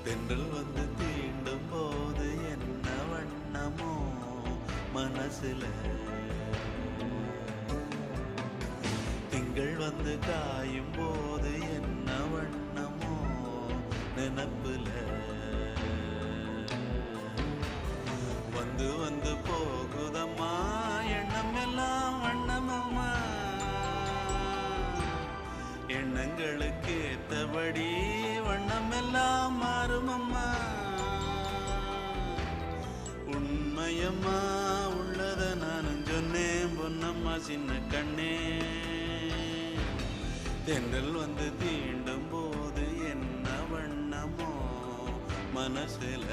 தென்றல் வந்து தீண்டும் போது என்ன வண்ணமோ மனசுல, திங்கள் வந்து காயும் போது என்ன வண்ணமோ நினப்புல, வந்து வந்து போகுதம்மா எண்ணம் எல்லாம் வண்ணமம்மா, எண்ணங்களுக்கு ஏத்தபடி வண்ணம் எல்லாம் மாறுமம்மா. உண்மையம்மா உள்ளத நானும் சொன்னேன் பொன்னம்மா சின்ன கண்ணே, தென்றல் வந்து தீண்டும் போது என்ன வண்ணமோ மனசுல.